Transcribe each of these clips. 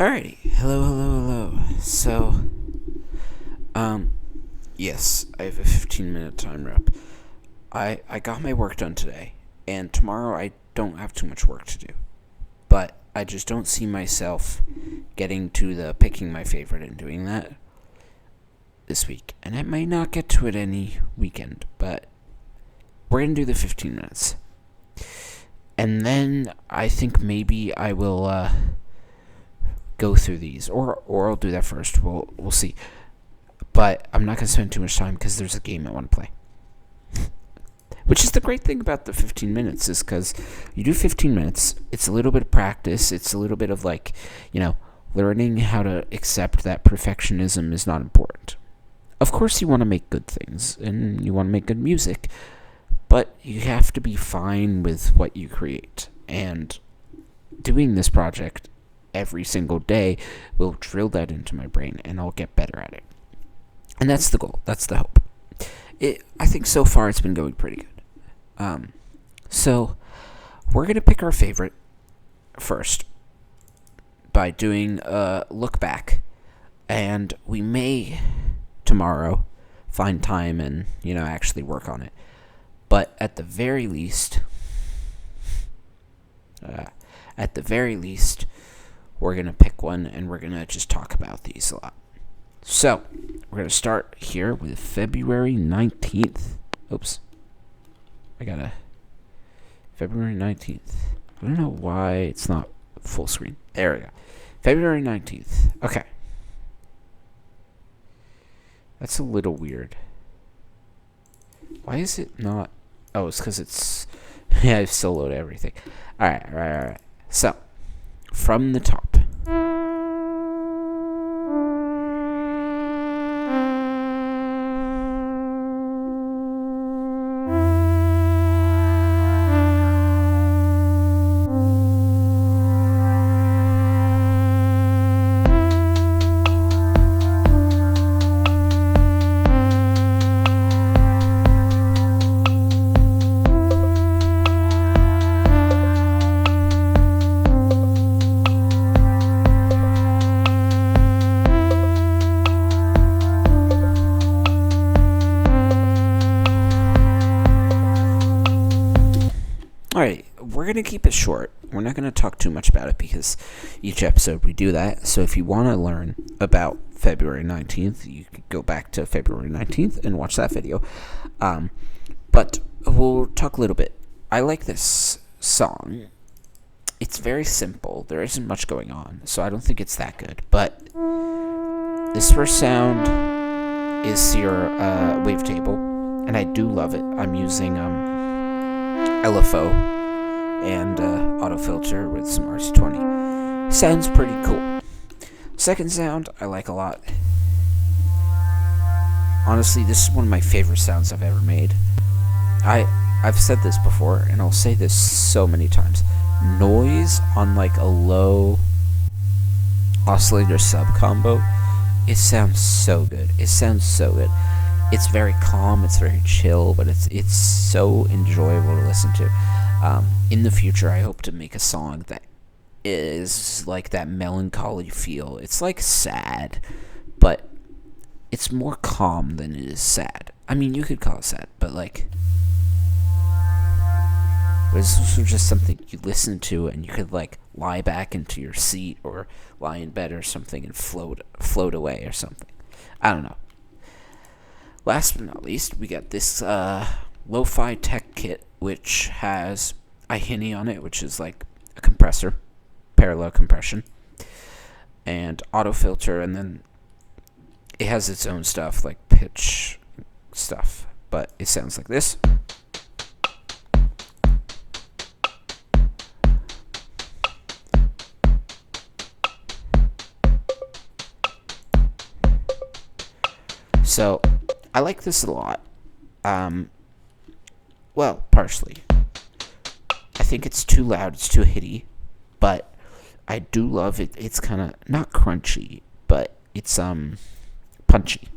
Alrighty. Hello. Yes, I have a 15-minute timer up. I got my work done today, and tomorrow I don't have too much work to do. But I just don't see myself getting to the picking my favorite and doing that this week. And I might not get to it any weekend, but we're going to do the 15 minutes. And then I think maybe I will go through these, or I'll do that first. We'll see. But I'm not going to spend too much time because there's a game I want to play. Which is the great thing about the 15 minutes is because you do 15 minutes, it's a little bit of practice, it's a little bit of learning how to accept that perfectionism is not important. Of course you want to make good things, and you want to make good music, but you have to be fine with what you create. And doing this project every single day will drill that into my brain, and I'll get better at it. And that's the goal. That's the hope. I think so far it's been going pretty good. So we're going to pick our favorite first by doing a look back. And we may tomorrow find time and, actually work on it. But at the very least, we're going to pick one and we're going to just talk about these a lot. So, we're going to start here with February 19th. Oops. February 19th. I don't know why it's not full screen. There we go. February 19th. Okay. That's a little weird. Why is it not? Oh, it's because it's... yeah, I've soloed everything. Alright. So, from the top. Alright, we're going to keep it short. We're not going to talk too much about it because each episode we do that. So if you want to learn about February 19th, you could go back to February 19th and watch that video. But we'll talk a little bit. I like this song. It's very simple. There isn't much going on, so I don't think it's that good. But this first sound is your wavetable, and I do love it. I'm using LFO and autofilter with some RC20. Sounds pretty cool. Second sound I like a lot. Honestly, this is one of my favorite sounds I've ever made. I've said this before, and I'll say this so many times. Noise on a low oscillator sub combo, it sounds so good. It's very calm, it's very chill, but it's so enjoyable to listen to. In the future, I hope to make a song that is like that melancholy feel. It's sad, but it's more calm than it is sad. I mean, you could call it sad, but it's also just something you listen to and you could lie back into your seat or lie in bed or something and float away or something. I don't know. Last but not least, we got this lo-fi tech kit, which has a Hinny on it, which is a compressor, parallel compression, and autofilter, and then it has its own stuff, pitch stuff, but it sounds like this. So, I like this a lot. Well, partially. I think it's too loud, it's too hitty, but I do love it. It's kind of, not crunchy, but it's, punchy.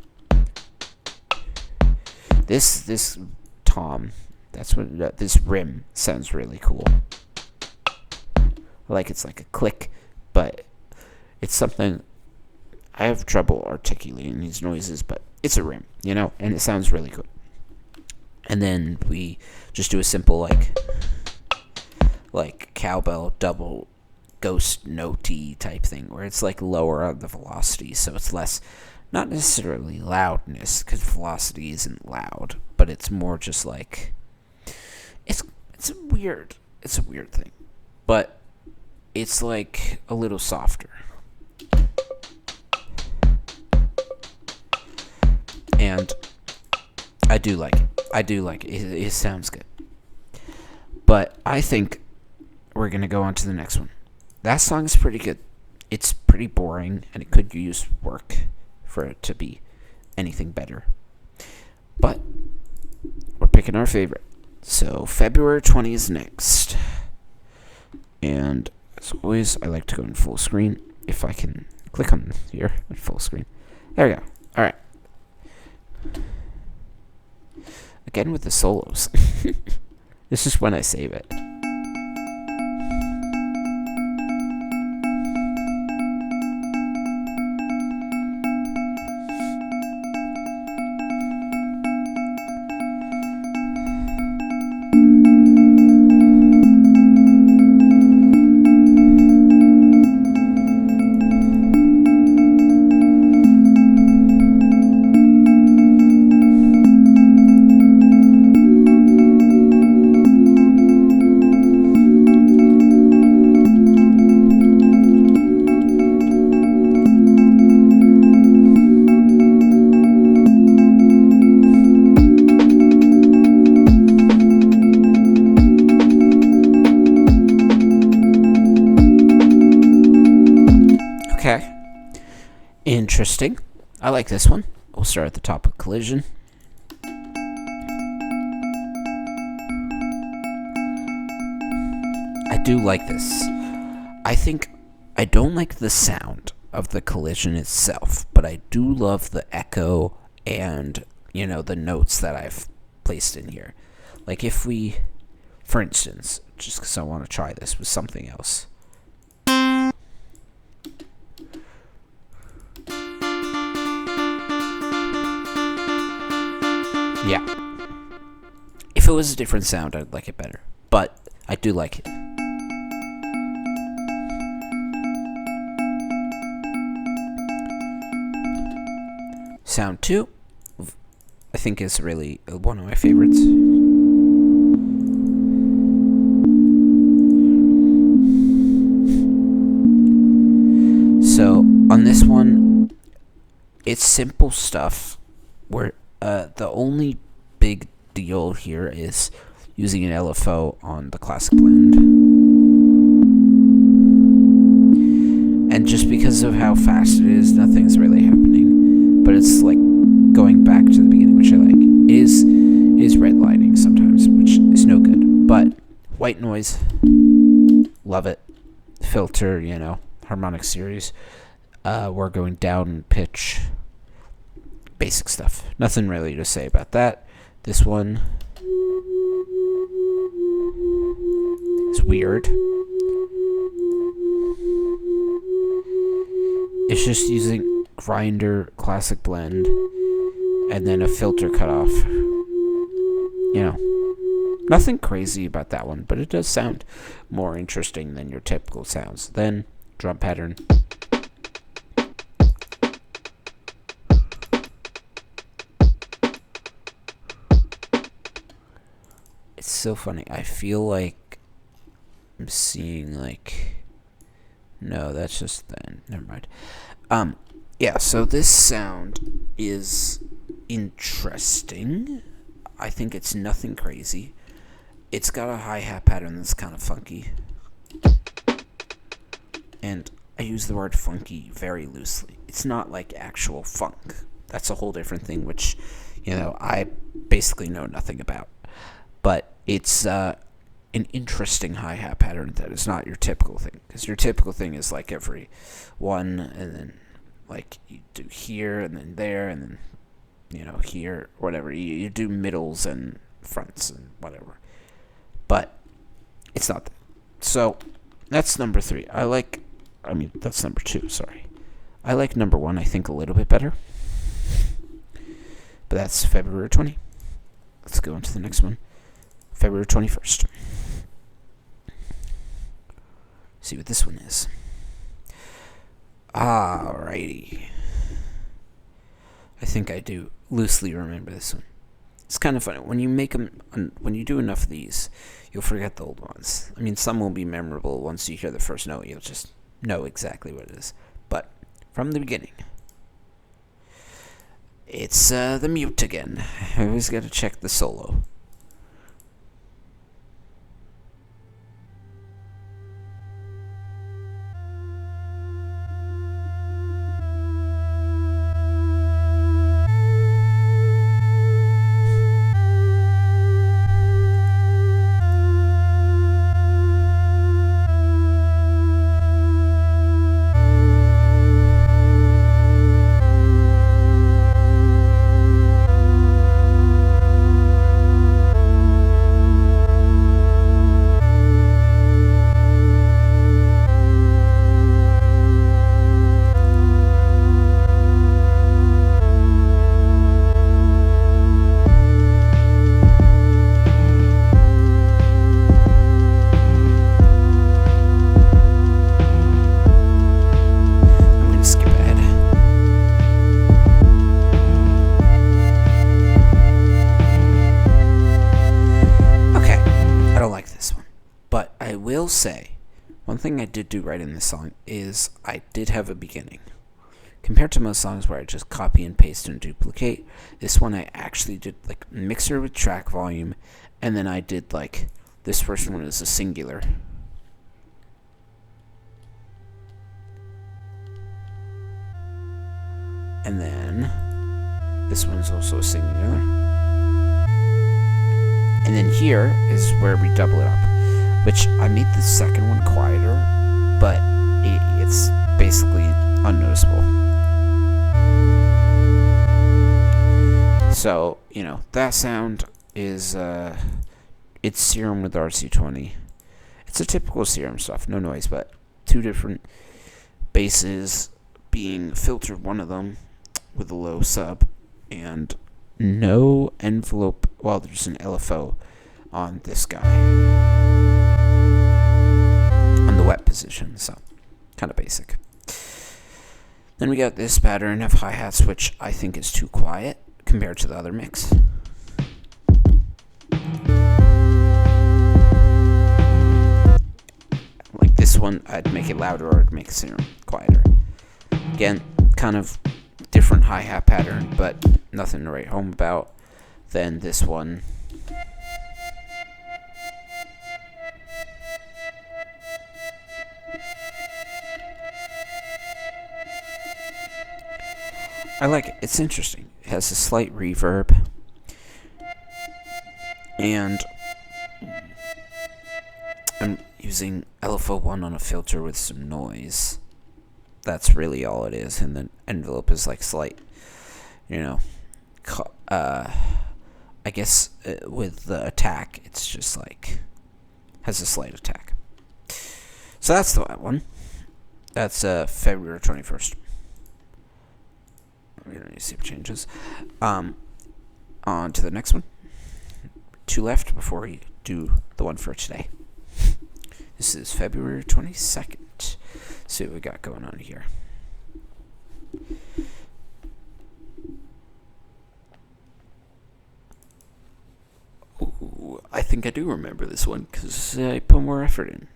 This tom, this rim sounds really cool. It's like a click, but It's something I have trouble articulating these noises, but it's a rim, and it sounds really good. And then we just do a simple like cowbell double ghost note-y type thing where it's like lower on the velocity, so it's less, not necessarily loudness, because velocity isn't loud, but it's more just like it's a weird thing, but it's like a little softer, and I do like it. It sounds good, but I think we're gonna go on to the next one. That song is pretty good. It's pretty boring, and it could use work for it to be anything better. But we're picking our favorite. So February 20 is next. And as always, I like to go in full screen. If I can click on here in full screen. There we go. Alright. Again with the solos. This is when I save it. Okay. Interesting. I like this one. We'll start at the top of collision. I do like this. I don't like the sound of the collision itself, but I do love the echo and, the notes that I've placed in here. Like if we, for instance, just because I want to try this with something else. Yeah. If it was a different sound, I'd like it better. But I do like it. Sound 2, I think, is really one of my favorites. So, on this one, it's simple stuff where the only big deal here is using an LFO on the classic blend. And just because of how fast it is, nothing's really happening. But it's like going back to the beginning, which I like. It is redlining sometimes, which is no good. But white noise, love it. Filter, harmonic series. We're going down pitch. Basic stuff. Nothing really to say about that. This one is weird. It's just using grinder, classic blend, and then a filter cutoff. Nothing crazy about that one, but it does sound more interesting than your typical sounds. Then, drum pattern. It's so funny. I feel like I'm seeing no, that's just the end. Never mind. Yeah, so this sound is interesting. I think it's nothing crazy. It's got a hi-hat pattern that's kind of funky. And I use the word funky very loosely. It's not like actual funk. That's a whole different thing, which, I basically know nothing about. But it's an interesting hi-hat pattern that is not your typical thing. Because your typical thing is like every one, and then like you do here, and then there, and then, here, whatever. You do middles and fronts and whatever. But it's not that. So that's number 3. I like that's number 2, sorry. I like number 1, I think, a little bit better. But that's February 20. Let's go on to the next one. February 21st. See what this one is. Alrighty. I think I do loosely remember this one. It's kind of funny. When you do enough of these, you'll forget the old ones. Some will be memorable once you hear the first note. You'll just know exactly what it is. But from the beginning, it's the mute again. I always got to check the solo. Say, one thing I did do right in this song is I did have a beginning. Compared to most songs where I just copy and paste and duplicate, this one I actually did like mixer with track volume, and then I did like this first one is a singular. And then this one's also a singular. And then here is where we double it up. Which I made the second one quieter, but it's basically unnoticeable. So, that sound is, it's Serum with RC20. It's a typical Serum stuff, no noise, but 2 different basses being filtered, one of them with a low sub, and no envelope, well, there's an LFO on this guy. On the wet position, so kind of basic. Then we got this pattern of hi-hats, which I think is too quiet compared to the other mix. Like this one, I'd make it louder or I'd make it quieter. Again, kind of different hi-hat pattern, but nothing to write home about. Then this one. I like it. It's interesting. It has a slight reverb. And I'm using LFO1 on a filter with some noise. That's really all it is. And the envelope is like slight, I guess with the attack, it's just like, has a slight attack. So that's the one. That's February 21st. We don't need to see what changes. On to the next one. 2 left before we do the one for today. This is February 22nd. See what we got going on here. Ooh, I think I do remember this one because I put more effort in.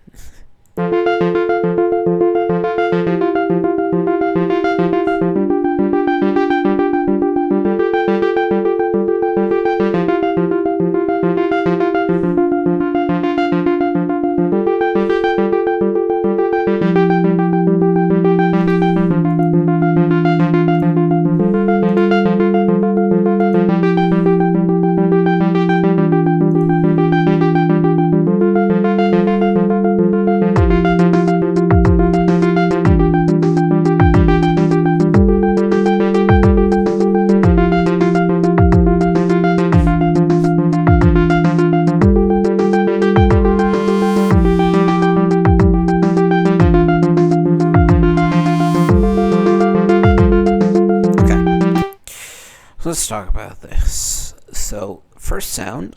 let's talk about this. So, first sound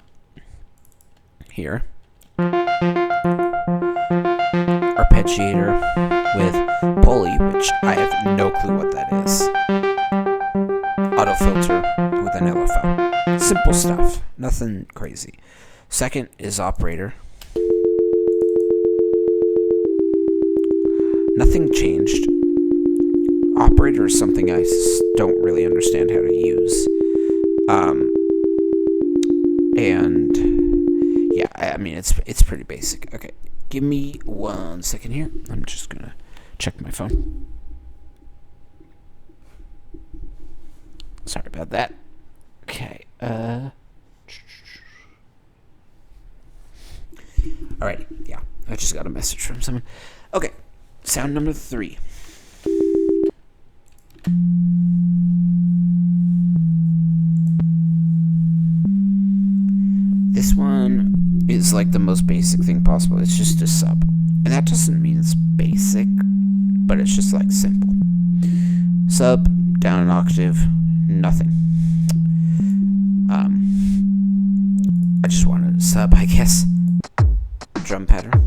here, arpeggiator with pulley, which I have no clue what that is. Auto filter with an LFO. Simple stuff, nothing crazy. Second is operator. Nothing changed. Operator is something I don't really understand how to use. And yeah, I mean it's pretty basic. Okay, give me 1 second here. I'm just gonna check my phone. Sorry about that. Okay. Alrighty. Yeah, I just got a message from someone. Okay, sound number 3. This one is like the most basic thing possible. It's just a sub. And that doesn't mean it's basic, but it's just like simple. Sub, down an octave, nothing. I just wanted a sub, I guess. Drum pattern.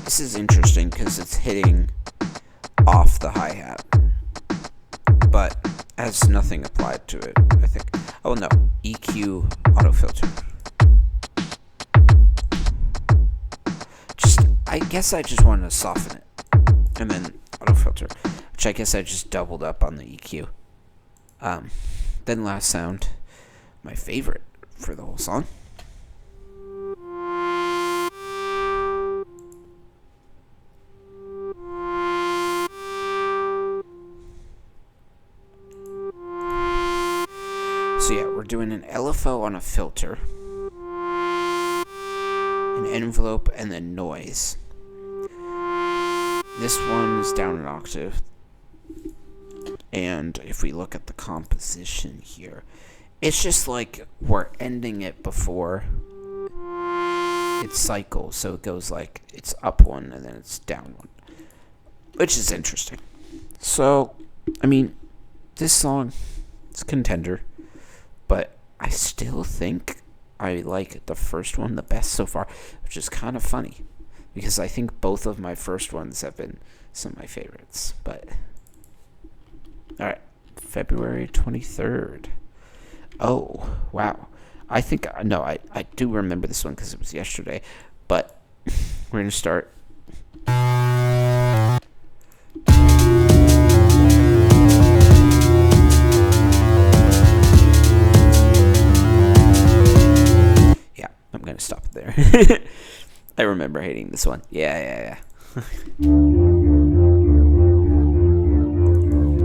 This is interesting because it's hitting off the hi-hat, but has nothing applied to it, I think. Oh no, EQ auto filter. I guess I just wanted to soften it, and then auto filter, which I guess I just doubled up on the EQ. Then last sound, my favorite for the whole song. So yeah, we're doing an LFO on a filter, an envelope, and then noise. This one is down an octave. And if we look at the composition here, it's just like we're ending it before it cycles. So it goes like it's up one and then it's down one, which is interesting. So, I mean, this song, it's a contender, but I still think I like the first one the best so far, which is kind of funny because I think both of my first ones have been some of my favorites. But alright, February 23rd. Oh, wow. I think, no, I do remember this one because it was yesterday, but we're going to start. Yeah, I'm going to stop it there. I remember hating this one. Yeah.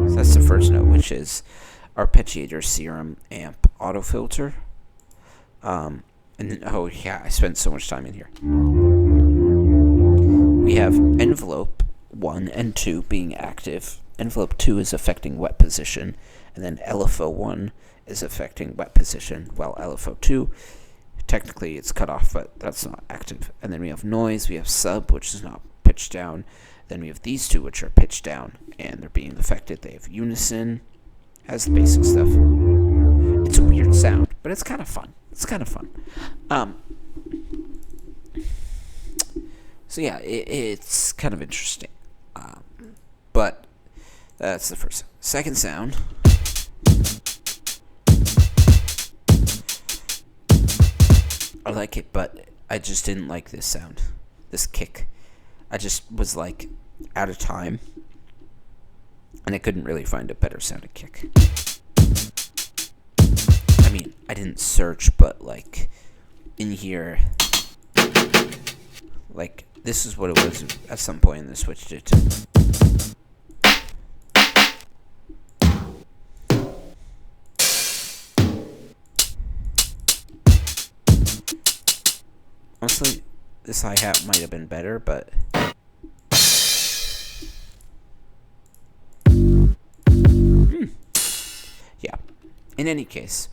So that's the first note, which is arpeggiator, serum, amp, auto filter. And then, oh yeah, I spent so much time in here. We have envelope 1 and 2 being active. Envelope 2 is affecting wet position, and then LFO 1 is affecting wet position, while LFO 2, technically it's cut off, but that's not active. And then we have noise, we have sub, which is not pitched down. Then we have these two, which are pitched down, and they're being affected. They have unison, has the basic stuff. It's a weird sound, but it's kind of fun. So yeah, it's kind of interesting. But that's the first. Second sound. I like it, but I just didn't like this sound. This kick. I just was like out of time, and I couldn't really find a better sounding kick. I mean, I didn't search, but like in here, like this is what it was at some point, and they switched it to. Honestly, this hi-hat might have been better, but yeah. In any case,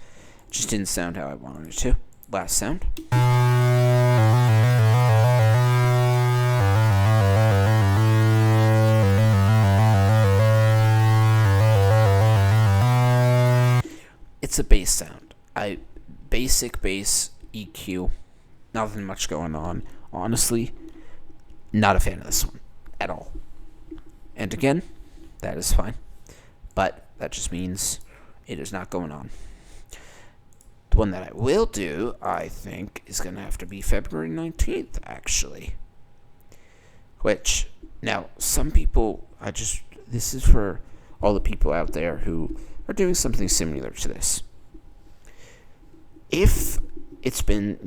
just didn't sound how I wanted it to. Last sound. it's a bass sound. Basic bass EQ, nothing much going on. Honestly, not a fan of this one at all. And again, that is fine. But that just means it is not going on. The one that I will do, I think, is going to have to be February 19th, actually. Which, now, some people, this is for all the people out there who are doing something similar to this. If it's been,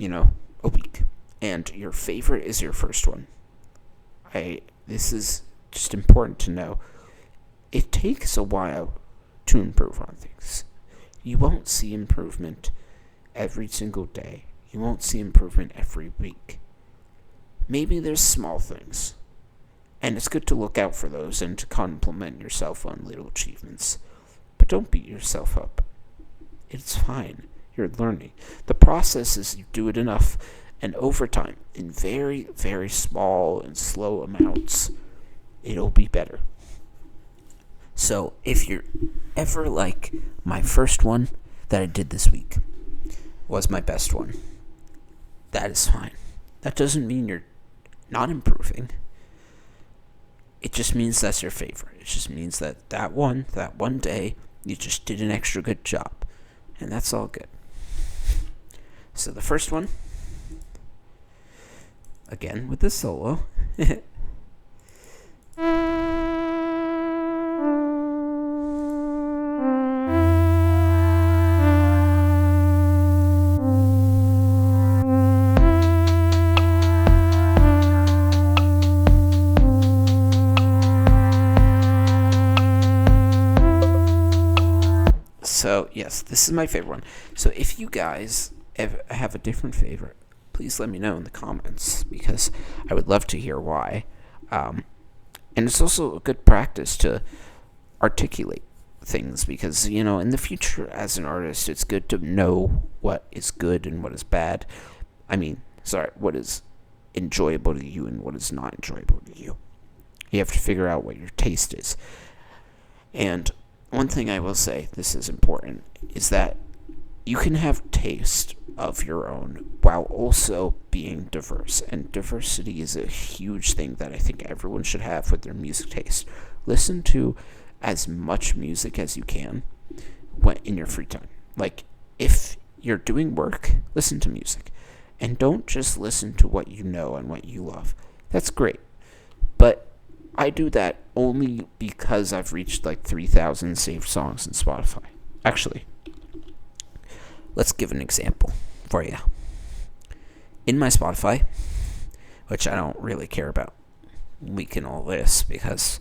a week, and your favorite is your first one, this is just important to know. It takes a while to improve on things. You won't see improvement every single day. You won't see improvement every week. Maybe there's small things. And it's good to look out for those and to compliment yourself on little achievements. But don't beat yourself up. It's fine. You're learning. The process is you do it enough, and over time, in very, very small and slow amounts, it'll be better. So if you're ever like my first one that I did this week was my best one, that is fine. That doesn't mean you're not improving. It just means that's your favorite. It just means that one day, you just did an extra good job. And that's all good. So the first one, again with the solo. So, yes, this is my favorite one. So, if you guys have a different favorite, please let me know in the comments, because I would love to hear why. And it's also a good practice to articulate things, because, in the future, as an artist, it's good to know what is good and what is bad. What is enjoyable to you and what is not enjoyable to you. You have to figure out what your taste is. And one thing I will say, this is important, is that you can have taste of your own while also being diverse. And diversity is a huge thing that I think everyone should have with their music taste. Listen to as much music as you can in your free time. Like, if you're doing work, listen to music. And don't just listen to what you know and what you love. That's great. But I do that only because I've reached like 3,000 saved songs in Spotify. Actually, let's give an example for you. In my Spotify, which I don't really care about leaking all this because,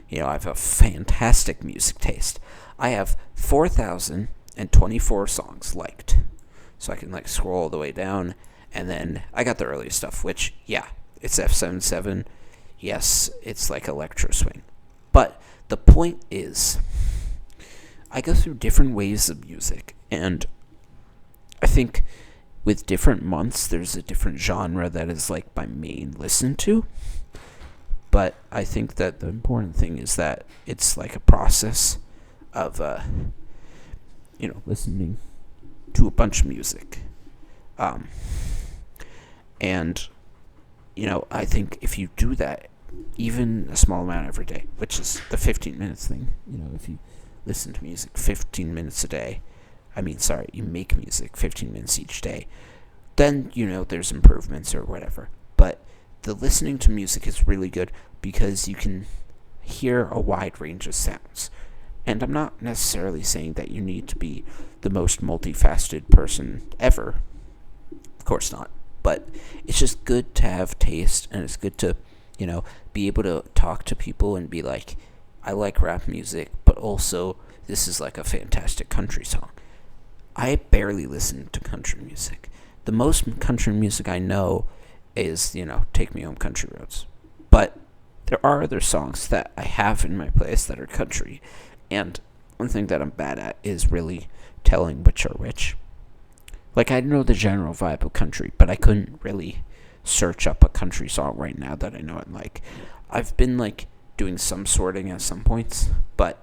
I have a fantastic music taste. I have 4,024 songs liked. So I can scroll all the way down, and then I got the early stuff, which, it's F77. Yes, it's like electro swing. But the point is, I go through different waves of music, and I think with different months, there's a different genre that is like my main listen to. But I think that the important thing is that it's like a process of, listening to a bunch of music. And I think if you do that, even a small amount every day, which is the 15 minutes thing, if you listen to music 15 minutes a day, you make music 15 minutes each day, then, there's improvements or whatever. But the listening to music is really good because you can hear a wide range of sounds. And I'm not necessarily saying that you need to be the most multifaceted person ever. Of course not. But it's just good to have taste, and it's good to, be able to talk to people and be like, I like rap music, but also this is like a fantastic country song. I barely listen to country music. The most country music I know is, Take Me Home Country Roads. But there are other songs that I have in my playlist that are country. And one thing that I'm bad at is really telling which are which. Like, I know the general vibe of country, but I couldn't really search up a country song right now that I know and like. I've been, doing some sorting at some points, but,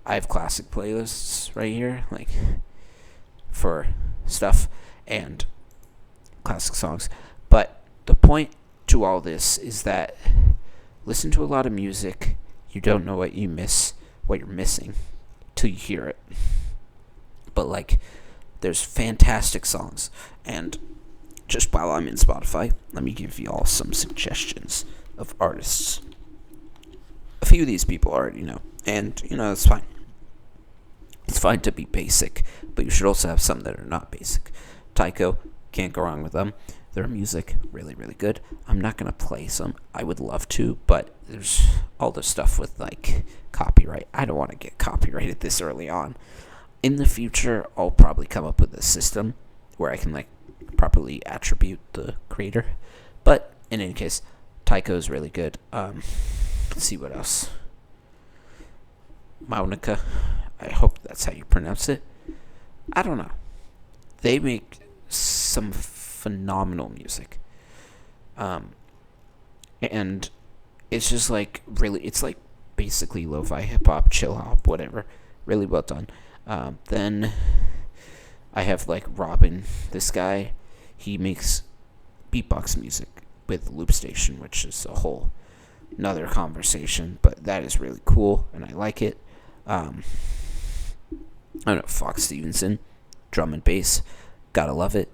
I have classic playlists right here, like for stuff and classic songs. But the point to all this is that listen to a lot of music. You don't know what you're missing till you hear it. But like, there's fantastic songs. And just while I'm in Spotify, let me give you all some suggestions of artists. A few of these people already know, and it's fine. It's fine to be basic, but you should also have some that are not basic. Tycho, can't go wrong with them. Their music, really, really good. I'm not going to play some. I would love to, but there's all this stuff with, like, copyright. I don't want to get copyrighted this early on. In the future, I'll probably come up with a system where I can, like, properly attribute the creator. But, in any case, Tycho is really good. Let's see what else. Maunica. I hope that's how you pronounce it. I don't know. They make some phenomenal music. And it's just like it's like basically lo-fi hip-hop, chill-hop, whatever. Really well done. Then I have like Robin, this guy. He makes beatbox music with Loop Station, which is a whole another conversation, but that is really cool, and I like it. I don't know, Fox Stevenson, drum and bass, gotta love it.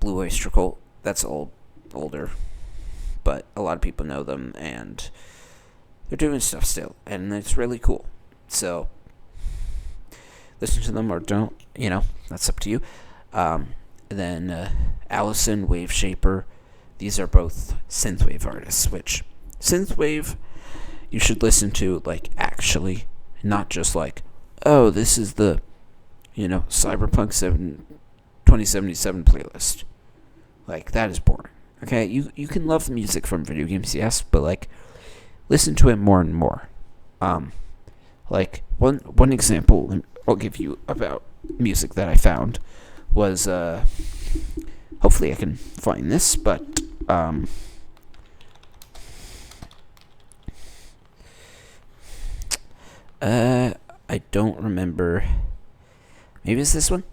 Blue Oyster Cult, that's older, but a lot of people know them, and they're doing stuff still, and it's really cool. So, listen to them or don't, that's up to you. Then Allison, Wave Shaper, these are both synthwave artists, which synthwave you should listen to, like, actually, not just like, oh, this is the, Cyberpunk 2077 playlist. Like, that is boring. Okay, you can love the music from video games, yes, but, like, listen to it more and more. Like, one example I'll give you about music that I found was, hopefully I can find this, but, I don't remember. Maybe it's this one?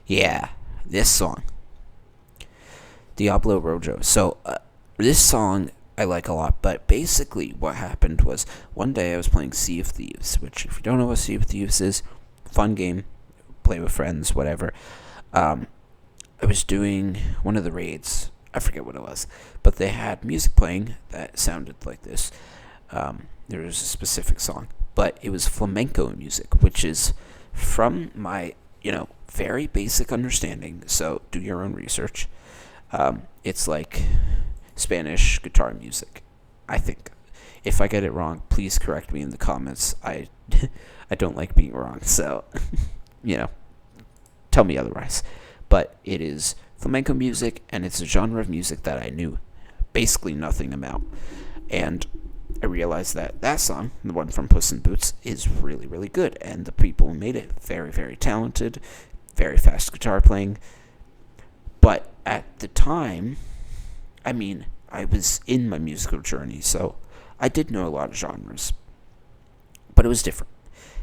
Yeah, this song. Diablo Rojo. So, this song I like a lot, but basically what happened was one day I was playing Sea of Thieves, which, if you don't know what Sea of Thieves is, fun game, play with friends, whatever. I was doing one of the raids, I forget what it was, but they had music playing that sounded like this. There was a specific song, but it was flamenco music, which is, from my, very basic understanding, so do your own research. It's like Spanish guitar music, I think. If I get it wrong, please correct me in the comments. I don't like being wrong, so, tell me otherwise. But it is flamenco music, and it's a genre of music that I knew basically nothing about. And I realized that song, the one from Puss in Boots, is really, really good. And the people who made it, very, very talented, very fast guitar playing. But at the time, I was in my musical journey, so I did know a lot of genres. But it was different.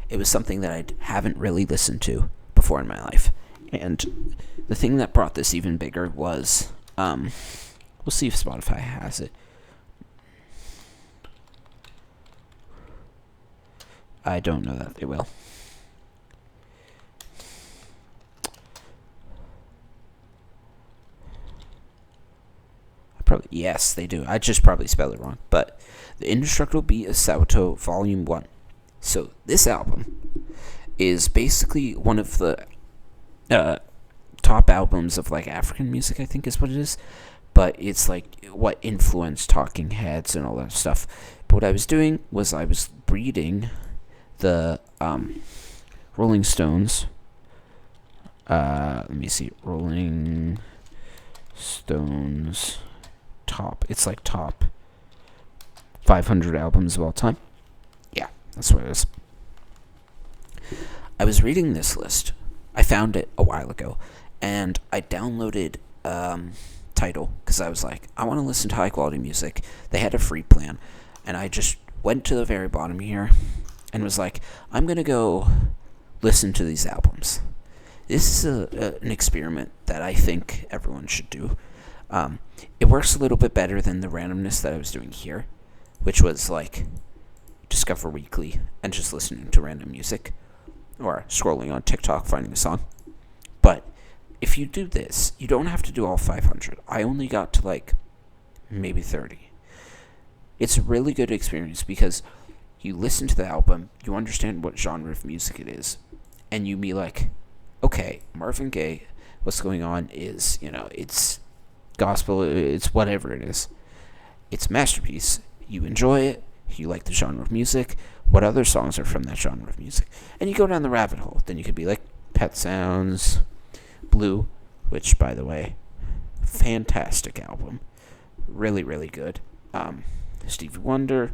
It was something that I haven't really listened to before in my life. And the thing that brought this even bigger was, we'll see if Spotify has it. I don't know that they will. Yes, they do. I just probably spelled it wrong. But The Indestructible Beat of Sabato, Volume 1. So, this album is basically one of the top albums of, like, African music, I think is what it is. But it's, like, what influenced Talking Heads and all that stuff. But what I was doing was I was reading the Rolling Stones. Let me see. Rolling Stones top. It's like top 500 albums of all time. Yeah, that's what it is. I was reading this list. I found it a while ago, and I downloaded Tidal because I was like, I want to listen to high quality music. They had a free plan, and I just went to the very bottom here, and was like, I'm going to go listen to these albums. This is an experiment that I think everyone should do. It works a little bit better than the randomness that I was doing here, which was like Discover Weekly and just listening to random music or scrolling on TikTok finding a song. But if you do this, you don't have to do all 500. I only got to like maybe 30. It's a really good experience because you listen to the album, you understand what genre of music it is, and you be like, okay, Marvin Gaye, what's going on is, it's gospel, it's whatever it is. It's a masterpiece. You enjoy it. You like the genre of music. What other songs are from that genre of music? And you go down the rabbit hole. Then you could be like Pet Sounds, Blue, which, by the way, fantastic album. Really, really good. Stevie Wonder.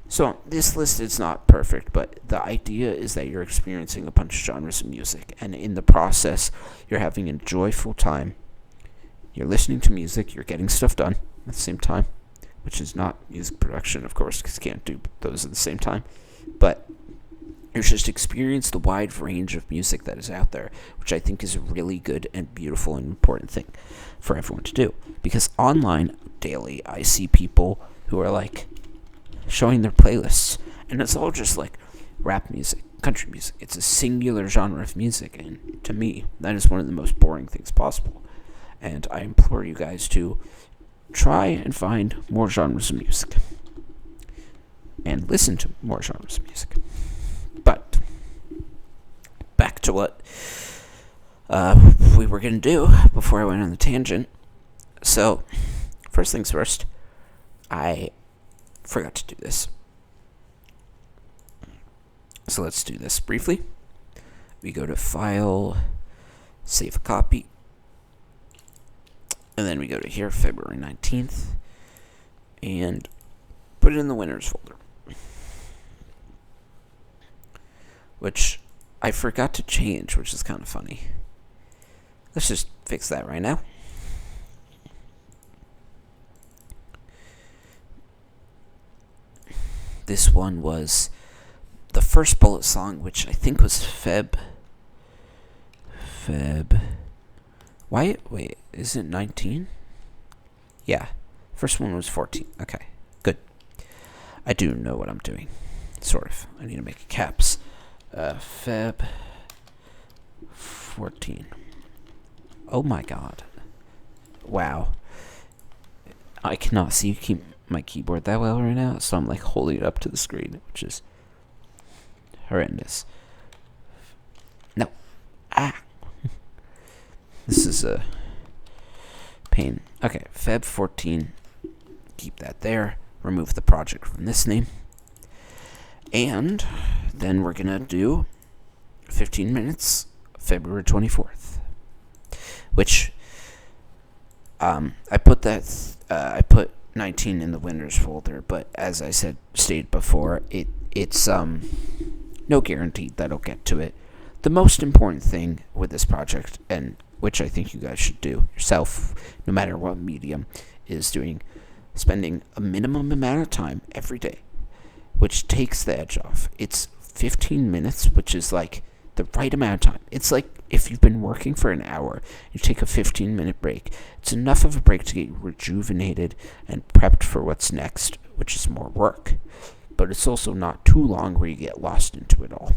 So this list is not perfect, but the idea is that you're experiencing a bunch of genres of music, and in the process, you're having a joyful time. You're listening to music, you're getting stuff done at the same time, which is not music production, of course, because you can't do those at the same time. But you just experience the wide range of music that is out there, which I think is a really good and beautiful and important thing for everyone to do. Because online, daily, I see people who are like showing their playlists, and it's all just like rap music, country music. It's a singular genre of music, and to me, that is one of the most boring things possible. And I implore you guys to try and find more genres of music and listen to more genres of music. But back to what we were going to do before I went on the tangent. So, first things first, I forgot to do this. So let's do this briefly. We go to File, Save a Copy, and then we go to here, February 19th, and put it in the winners folder. Which I forgot to change, which is kind of funny. Let's just fix that right now. This one was the first Bullet song, which I think was Feb. Wait, is it 19? Yeah, first one was 14. Okay, good. I do know what I'm doing. Sort of. I need to make it caps. Feb 14. Oh my god. Wow. I cannot see my keyboard that well right now, so I'm like holding it up to the screen, which is horrendous. No. This is a pain. Okay, Feb 14. Keep that there. Remove the project from this name. And then we're going to do 15 minutes, February 24th. Which, I put 19 in the winners folder, but as I stated before, it's no guarantee that I'll get to it. The most important thing with this project, and which I think you guys should do yourself, no matter what medium, is spending a minimum amount of time every day, which takes the edge off. It's 15 minutes, which is like the right amount of time. It's like if you've been working for an hour, you take a 15-minute break. It's enough of a break to get you rejuvenated and prepped for what's next, which is more work. But it's also not too long where you get lost into it all.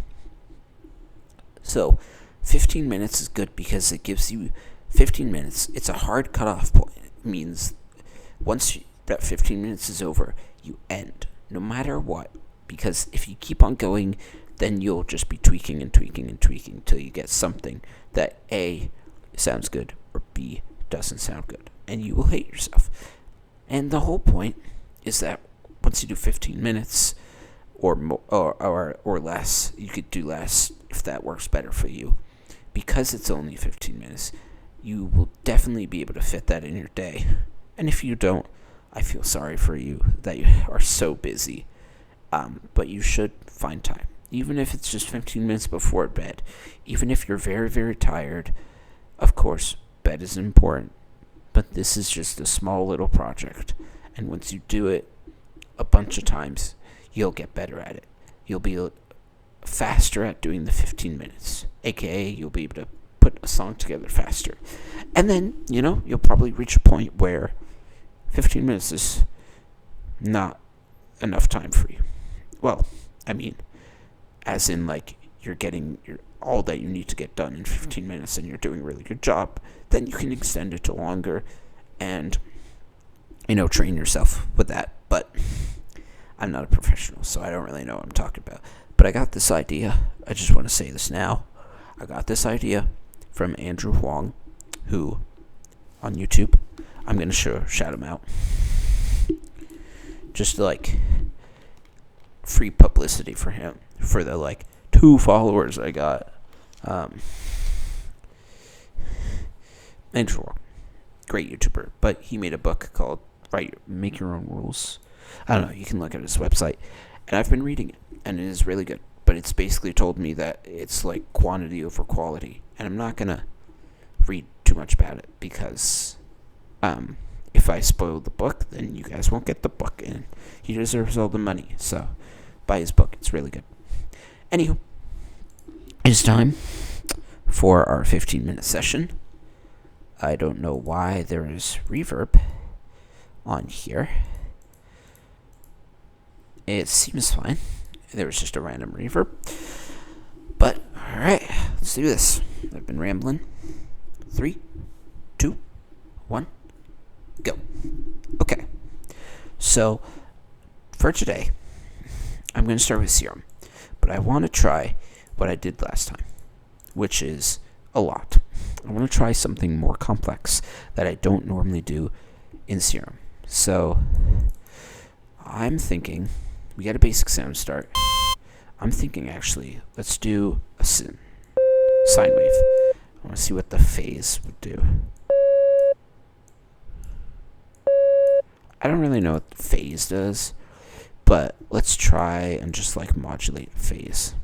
So 15 minutes is good because it gives you 15 minutes. It's a hard cutoff point. It means once that 15 minutes is over, you end, no matter what. Because if you keep on going, then you'll just be tweaking and tweaking and tweaking until you get something that A, sounds good, or B, doesn't sound good. And you will hate yourself. And the whole point is that once you do 15 minutes or more, or less, you could do less if that works better for you. Because it's only 15 minutes, you will definitely be able to fit that in your day. And if you don't, I feel sorry for you that you are so busy. But you should find time. Even if it's just 15 minutes before bed. Even if you're very, very tired. Of course, bed is important. But this is just a small little project. And once you do it a bunch of times, you'll get better at it. You'll be faster at doing the 15 minutes, aka you'll be able to put a song together faster. And then, you'll probably reach a point where 15 minutes is not enough time for you. Well, I mean, as in like you're getting all that you need to get done in 15 minutes and you're doing a really good job, then you can extend it to longer and, train yourself with that. But I'm not a professional, so I don't really know what I'm talking about. But I got this idea. I just want to say this now. I got this idea from Andrew Huang, who, on YouTube, I'm going to shout him out. Just free publicity for him, for the 2 followers I got. Andrew Huang, great YouTuber, but he made a book called Make Your Own Rules. I don't know, you can look at his website, and I've been reading it, and it is really good, but it's basically told me that it's like quantity over quality, and I'm not gonna read too much about it, because if I spoil the book, then you guys won't get the book, and he deserves all the money, so buy his book, it's really good. Anywho, it's time for our 15-minute session. I don't know why there is reverb on here. It seems fine. There was just a random reverb. But, alright, let's do this. I've been rambling. 3, 2, 1, go. Okay. So, for today, I'm going to start with serum. But I want to try what I did last time, which is a lot. I want to try something more complex that I don't normally do in serum. So, I'm thinking, we got a basic sound start. I'm thinking, actually, let's do a sine wave. I want to see what the phase would do. I don't really know what the phase does, but let's try and just modulate phase.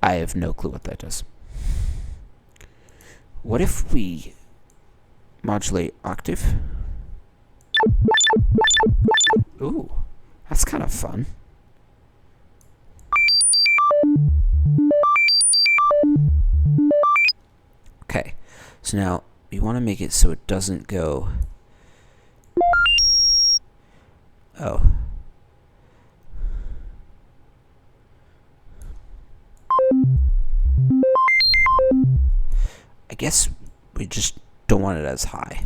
I have no clue what that does. What if we modulate octave? Ooh, that's kind of fun. Okay, so now we want to make it so it doesn't go... Oh. I guess we just don't want it as high.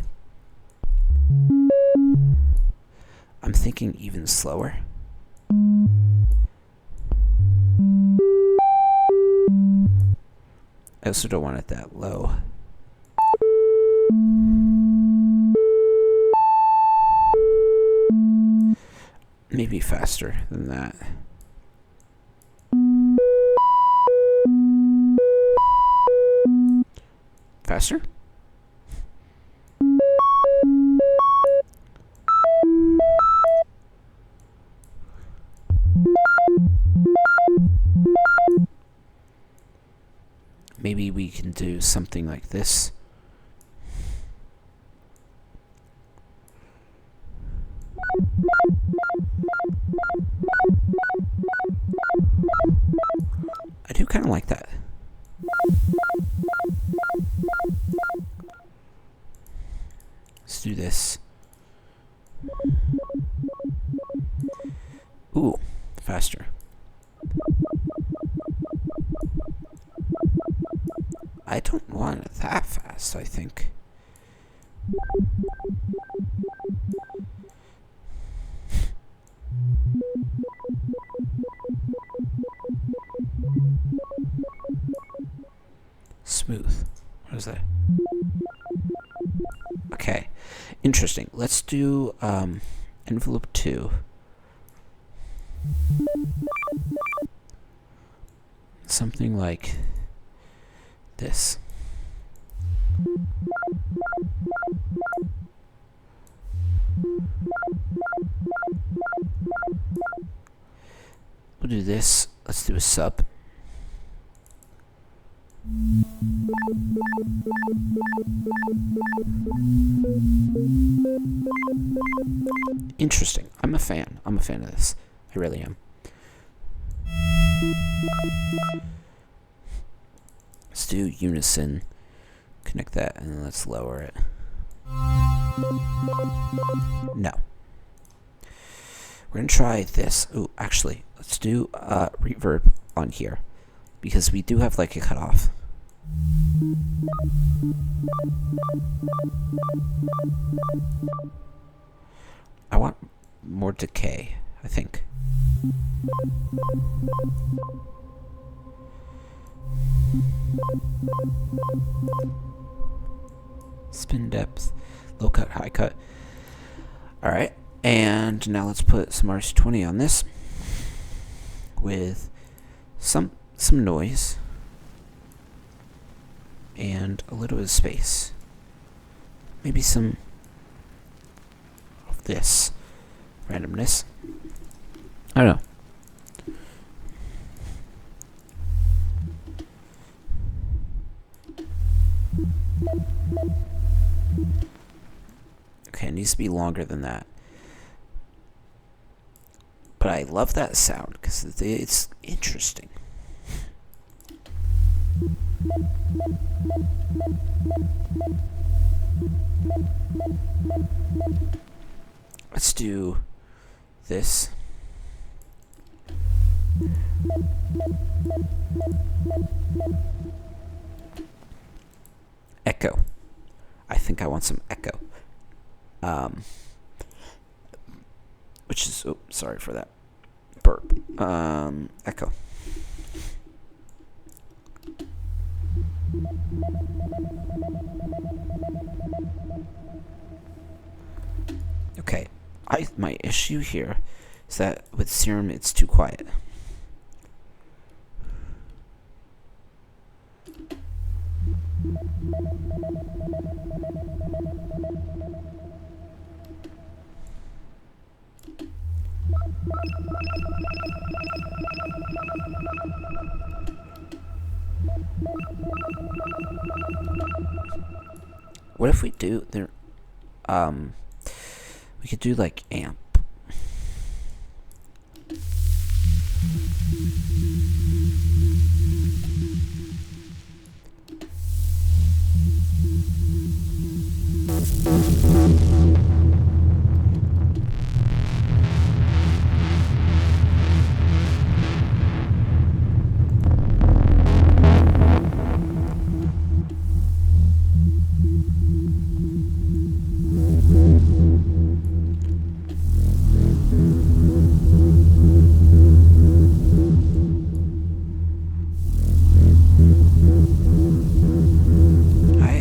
I'm thinking even slower. I also don't want it that low. Maybe faster than that. Faster? Maybe we can do something like this. I do kind of like that. Let's do this. Ooh, faster. I don't want it that fast, I think. Smooth. What is that? Okay. Interesting. Let's do envelope 2. Something like this. We'll do this. Let's do a sub. Interesting. I'm a fan. I'm a fan of this. I really am. Let's do unison. Connect that, and then let's lower it. No. We're gonna try this. Ooh, actually, let's do reverb on here, because we do have like a cutoff. I want more decay, I think. Spin depth, low cut, high cut. Alright, and now let's put some RC20 on this with some noise and a little bit of space. Maybe some of this randomness. I don't know. Okay, it needs to be longer than that. But I love that sound because it's interesting. Let's do this. Echo. I think I want some echo. Which is, oh, sorry for that burp. Echo. Okay, my issue here is that with Serum it's too quiet. What if we do there? We could do like amp.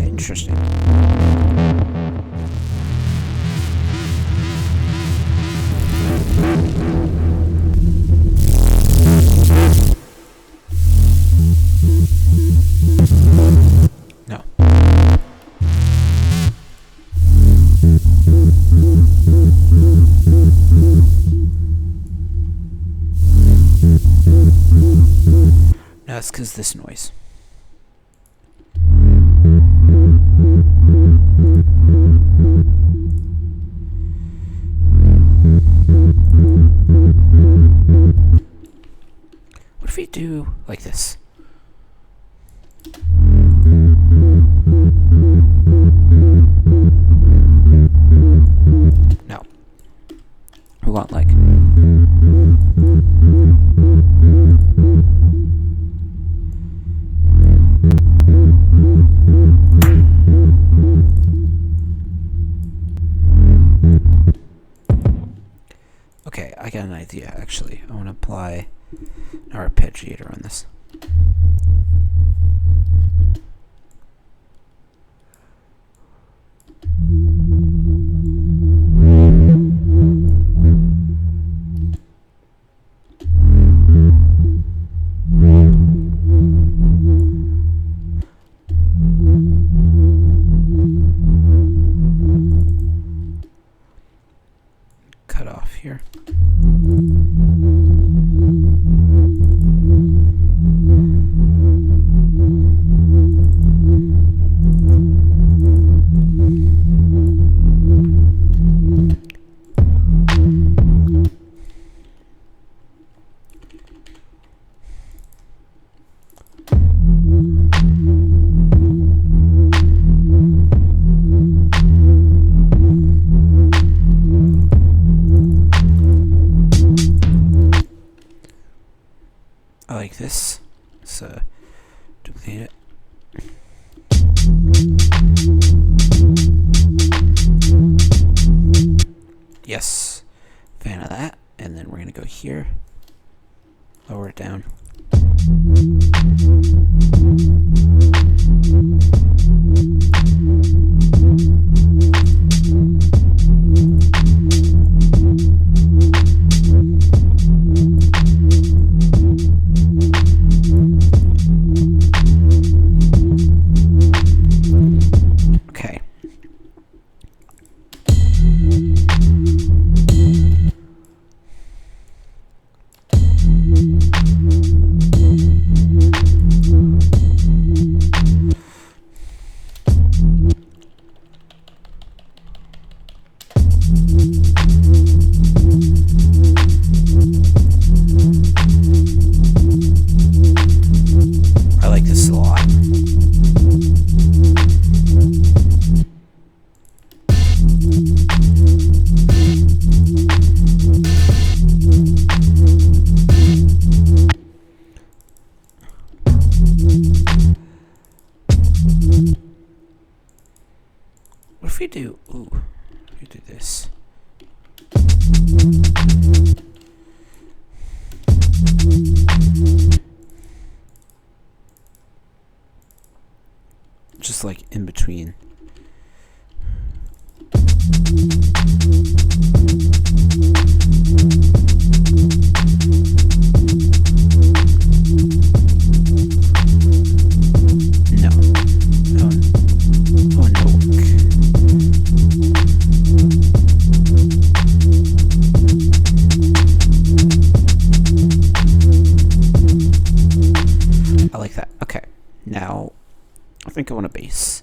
Interesting. No. No, it's because this noise. What if we do like this? No. We want like okay, I got an idea actually. I want to apply an arpeggiator on this. Cut off here. What if we do? Ooh, we do this. Just like in between. No. Oh no. I like that. Okay. Now, I think I want a base.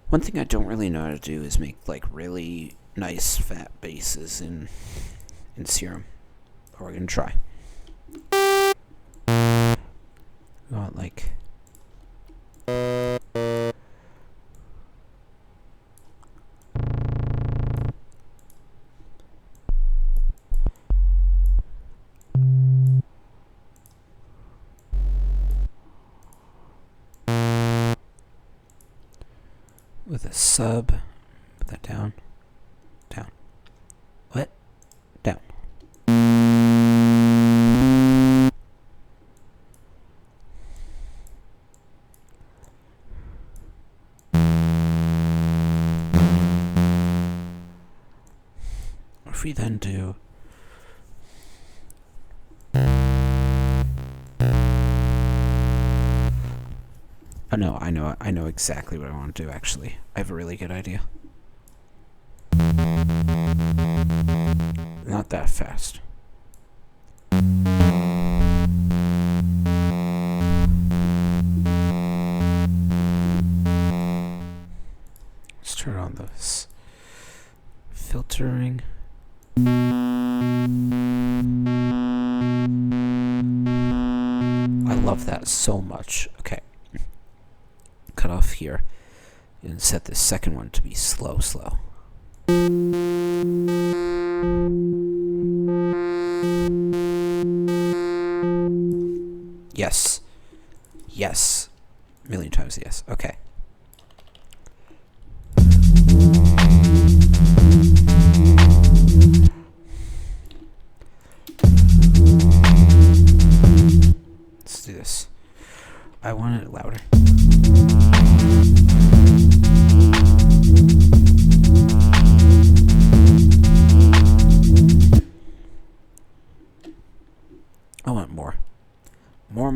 One thing I don't really know how to do is make like really nice fat bases in Serum. But we're gonna try. We want like with a sub. Put that down. Down. What? Down. If we then do oh no, I know exactly what I want to do actually. I have a really good idea. Not that fast. Let's turn on this filtering. I love that so much. Okay. Cut off here and set the second one to be slow. Yes. Yes. A million times yes. Okay. Let's do this. I want it louder. I want more. More.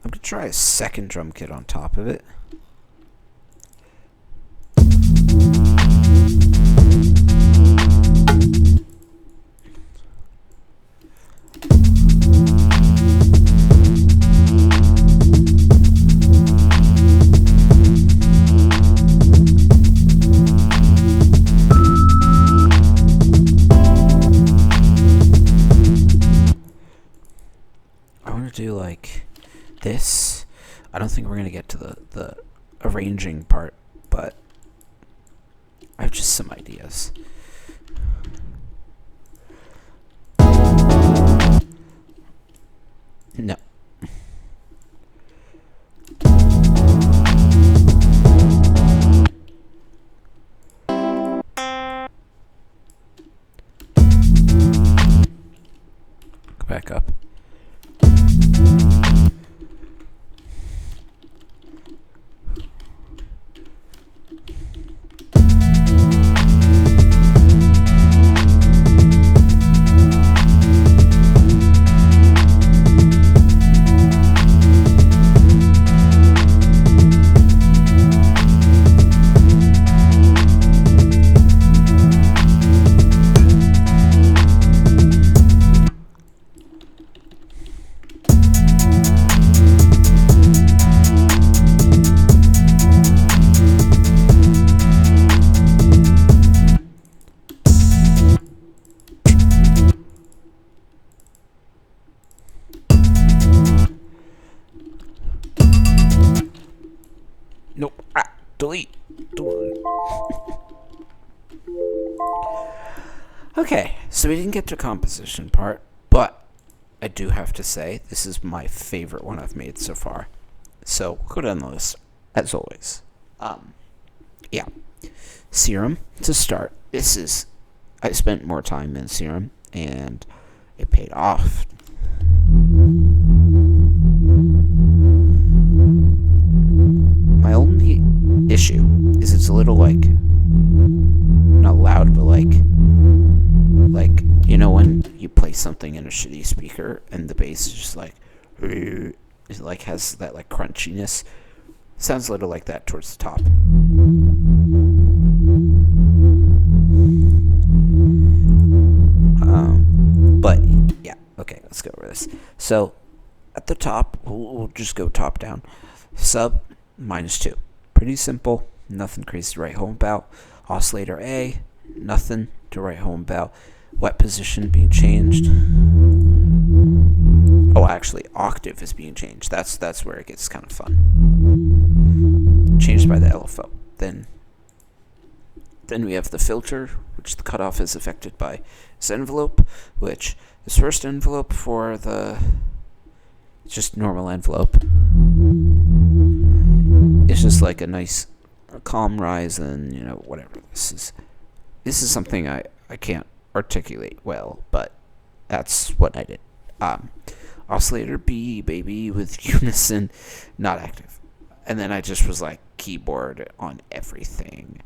I'm gonna try a second drum kit on top of it. Do like this. I don't think we're gonna get to the arranging part, but I have just some ideas. No. Go back up. Okay, so we didn't get to composition part, but I do have to say this is my favorite one I've made so far. So go down the list as always. Yeah, Serum to start. I spent more time in Serum and it paid off. My only issue is it's a little like not loud, but like you know when you play something in a shitty speaker and the bass is just like it like has that like crunchiness. Sounds a little like that towards the top. But yeah, okay, let's go over this. So at the top, we'll just go top down. Sub -2. Pretty simple, nothing crazy to write home about. Oscillator A, nothing to write home about. Wet position being changed. Oh, actually, octave is being changed. That's where it gets kind of fun. Changed by the LFO. Then we have the filter, which the cutoff is affected by this envelope, which this first envelope for the just normal envelope. It's just like a nice calm rise and, whatever. This is something I can't articulate well, but that's what I did. Oscillator B, baby, with unison, not active. And then I just was like keyboard on everything,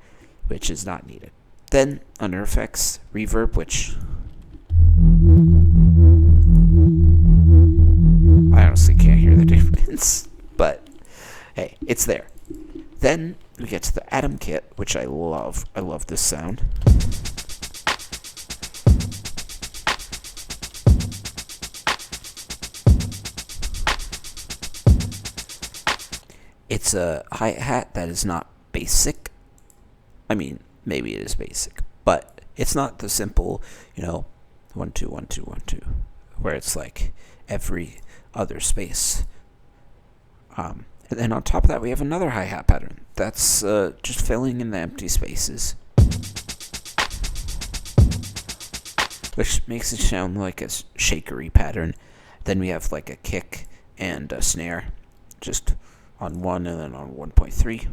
which is not needed. Then under effects, reverb, which I honestly can't hear the difference, but hey, it's there. Then we get to the Atom Kit, which I love. I love this sound. It's a hi-hat that is not basic. I mean, maybe it is basic, but it's not the simple, 1 2 1 2 1 2, where it's like every other space. And then on top of that, we have another hi-hat pattern that's just filling in the empty spaces, which makes it sound like a shakery pattern. Then we have like a kick and a snare, just on 1 and then on 1.3.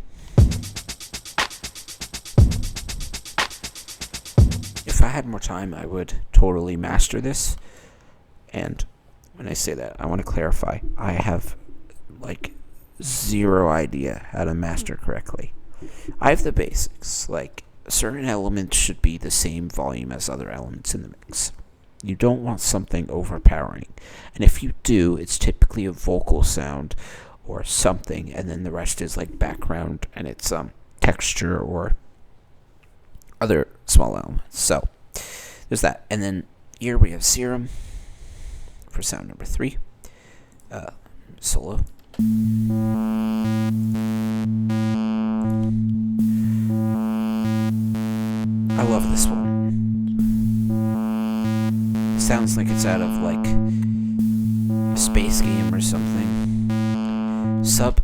If I had more time, I would totally master this. And when I say that, I want to clarify. I have like zero idea how to master correctly. I have the basics. Like, certain elements should be the same volume as other elements in the mix. You don't want something overpowering. And if you do, it's typically a vocal sound or something, and then the rest is like background and it's texture or other small elements. So there's that. And then here we have Serum for sound number 3. Solo. I love this one. Sounds like it's out of like a space game or something. Sub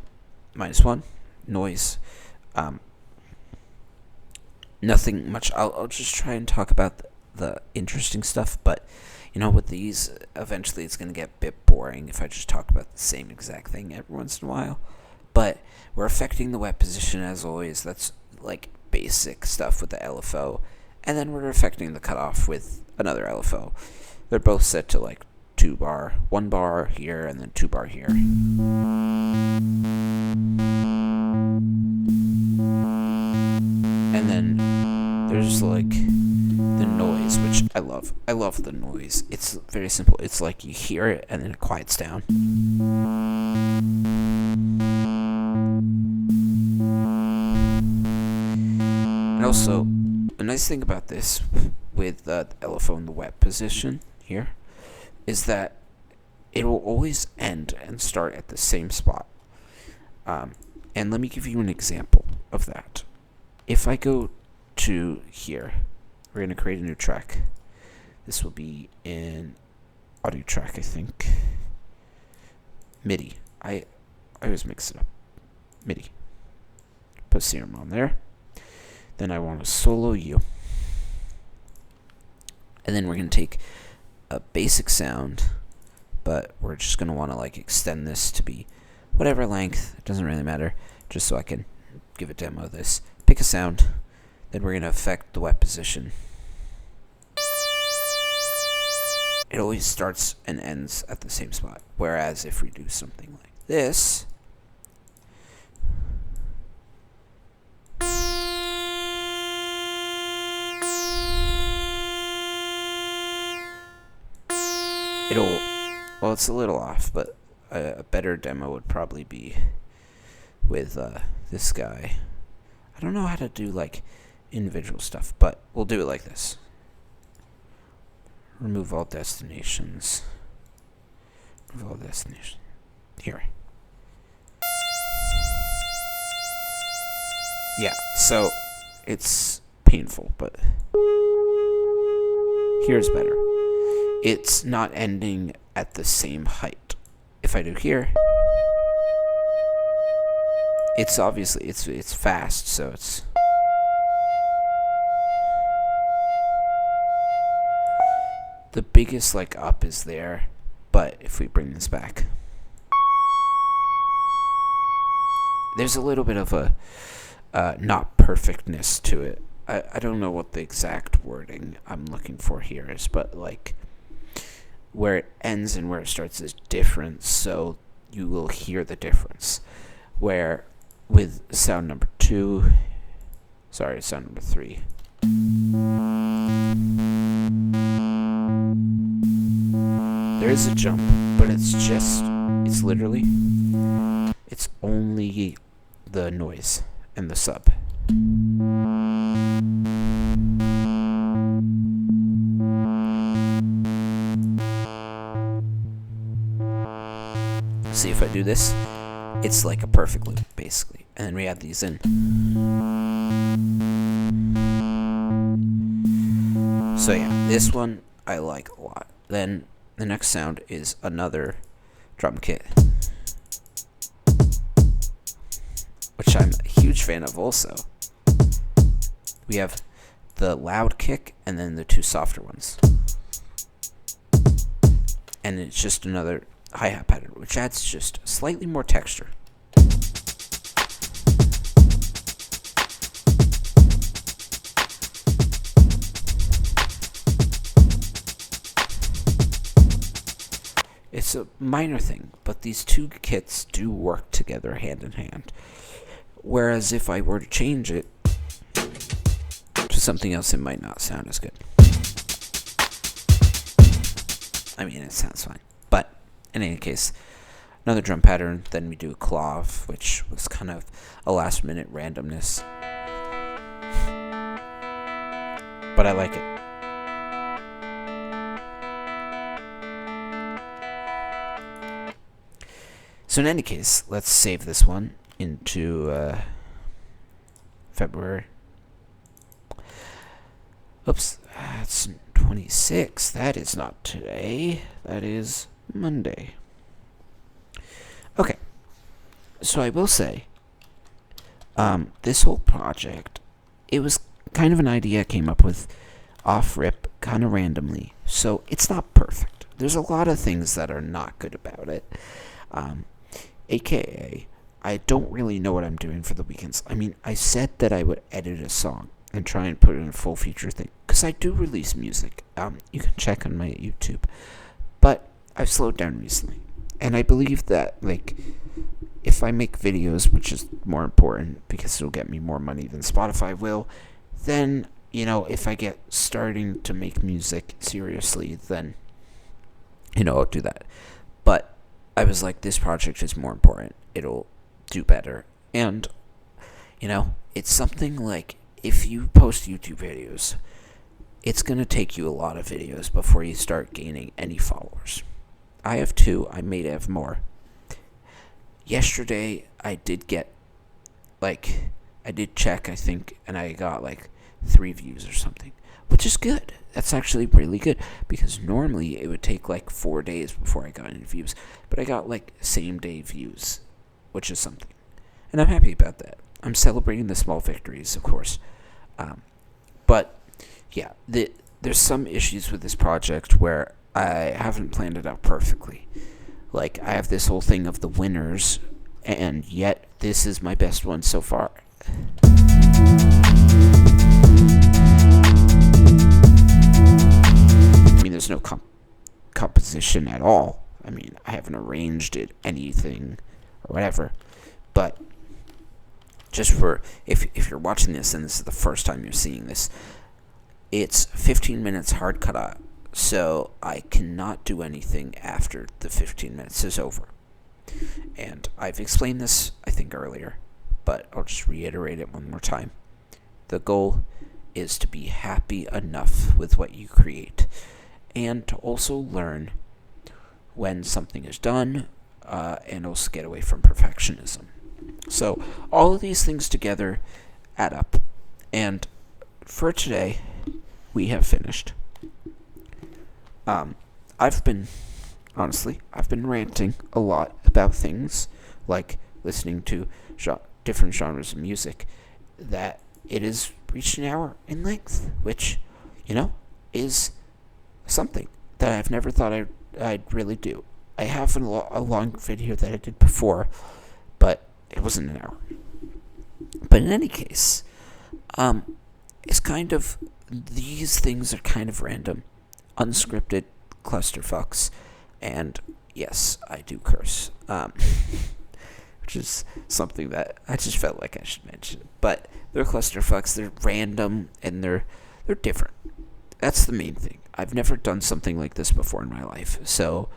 -1. Noise. Nothing much. I'll just try and talk about the interesting stuff, but with these, eventually it's going to get a bit boring if I just talk about the same exact thing every once in a while. But we're affecting the wet position as always. That's like basic stuff with the LFO. And then we're affecting the cutoff with another LFO. They're both set to like 2 bar, 1 bar here, and then 2 bar here. And then there's like the noise, which I love. I love the noise. It's very simple. It's like you hear it and then it quiets down. And also, a nice thing about this with the LFO in the wet position here is that it will always end and start at the same spot. And let me give you an example of that. If I go to here, we're going to create a new track. This will be in audio track, I think. MIDI. I always mix it up. MIDI. Put serum on there. Then I want to solo you. And then we're going to take a basic sound, but we're just going to want to like extend this to be whatever length. It doesn't really matter, just so I can give a demo of this. Pick a sound. Then we're going to affect the wet position. It always starts and ends at the same spot. Whereas if we do something like this, well, it's a little off, but a better demo would probably be with this guy. I don't know how to do like individual stuff, but we'll do it like this. Remove all destinations. Remove all destinations. Here. Yeah, so it's painful, but here's better. It's not ending at the same height. If I do here, it's obviously it's fast, so it's the biggest like up is there, but if we bring this back, there's a little bit of a not perfectness to it. I don't know what the exact wording I'm looking for here is, but like where it ends and where it starts is different, so you will hear the difference. Where with sound number 3, there is a jump, but it's only the noise and the sub. See, if I do this, it's like a perfect loop, basically. And then we add these in. So yeah, this one I like a lot. Then the next sound is another drum kit, which I'm a huge fan of also. We have the loud kick and then the two softer ones. And it's just another hi-hat pattern, which adds just slightly more texture. It's a minor thing, but these two kits do work together hand in hand. Whereas if I were to change it to something else, it might not sound as good. I mean, it sounds fine. But in any case, another drum pattern, then we do a clav, which was kind of a last minute randomness. But I like it. So in any case, let's save this one into February. Oops, that's 26. That is not today. That is Monday. Okay, so I will say, this whole project, it was kind of an idea I came up with off rip, kind of randomly. So it's not perfect. There's a lot of things that are not good about it. AKA, I don't really know what I'm doing for the weekends. I mean, I said that I would edit a song and try and put it in a full feature thing, because I do release music. You can check on my YouTube. But I've slowed down recently. And I believe that, like, if I make videos, which is more important because it'll get me more money than Spotify will, then, you know, if I get starting to make music seriously, then, you know, I'll do that. But I was like, this project is more important. It'll do better. And, you know, it's something like, if you post YouTube videos, it's going to take you a lot of videos before you start gaining any followers. I have 2. I may have more. Yesterday, I did get, like, I did check, I think, and I got, like, 3 views or something, which is good. That's actually really good, because normally it would take, like, 4 days before I got any views, but I got, like, same-day views, which is something. And I'm happy about that. I'm celebrating the small victories, of course. But yeah, there's some issues with this project where I haven't planned it out perfectly. Like, I have this whole thing of the winners, and yet this is my best one so far. I mean, there's no composition at all. I mean, I haven't arranged it, anything, or whatever. But just for, if you're watching this and this is the first time you're seeing this, it's 15 minutes hard cut out. So I cannot do anything after the 15 minutes is over. And I've explained this, I think, earlier, but I'll just reiterate it one more time. The goal is to be happy enough with what you create, and to also learn when something is done, and also get away from perfectionism. So all of these things together add up. And for today, we have finished. I've been ranting a lot about things, like listening to different genres of music, that it has reached an hour in length, which, is something that I've never thought I'd really do. I have a long video that I did before, but it wasn't an hour. But in any case, it's kind of, these things are kind of random, unscripted clusterfucks, and yes, I do curse, which is something that I just felt like I should mention. But they're clusterfucks, they're random, and they're different. That's the main thing. I've never done something like this before in my life, so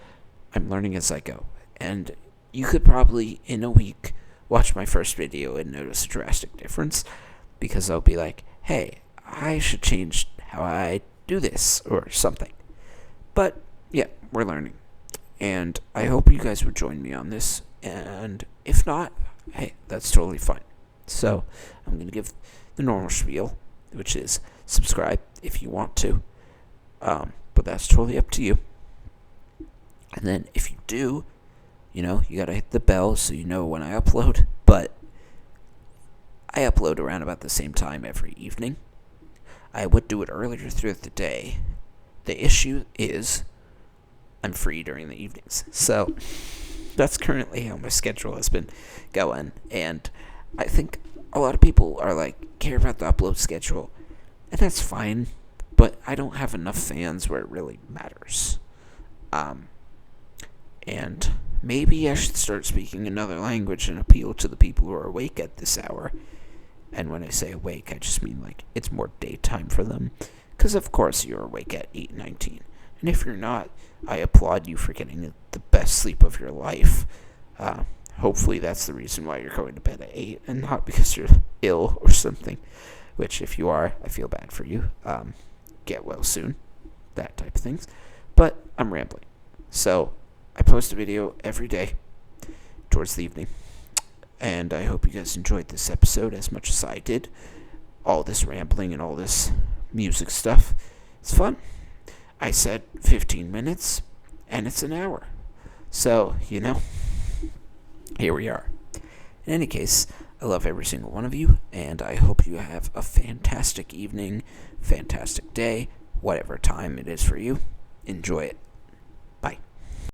I'm learning as I go. And you could probably, in a week, watch my first video and notice a drastic difference, because I'll be like, hey, I should change how I do this, or something. But, yeah, we're learning. And I hope you guys would join me on this. And if not, hey, that's totally fine. So, I'm going to give the normal spiel, which is subscribe if you want to. But that's totally up to you. And then if you do, you got to hit the bell so you know when I upload. But I upload around about the same time every evening. I would do it earlier throughout the day. The issue is I'm free during the evenings. So that's currently how my schedule has been going. And I think a lot of people are like, care about the upload schedule. And that's fine. But I don't have enough fans where it really matters. And maybe I should start speaking another language and appeal to the people who are awake at this hour. And when I say awake, I just mean like it's more daytime for them. Because of course you're awake at 8:19. And if you're not, I applaud you for getting the best sleep of your life. Hopefully that's the reason why you're going to bed at 8 and not because you're ill or something. Which if you are, I feel bad for you. Get well soon. That type of things. But I'm rambling. So I post a video every day towards the evening. And I hope you guys enjoyed this episode as much as I did. All this rambling and all this music stuff. It's fun. I said 15 minutes, and it's an hour. So, here we are. In any case, I love every single one of you, and I hope you have a fantastic evening, fantastic day, whatever time it is for you. Enjoy it.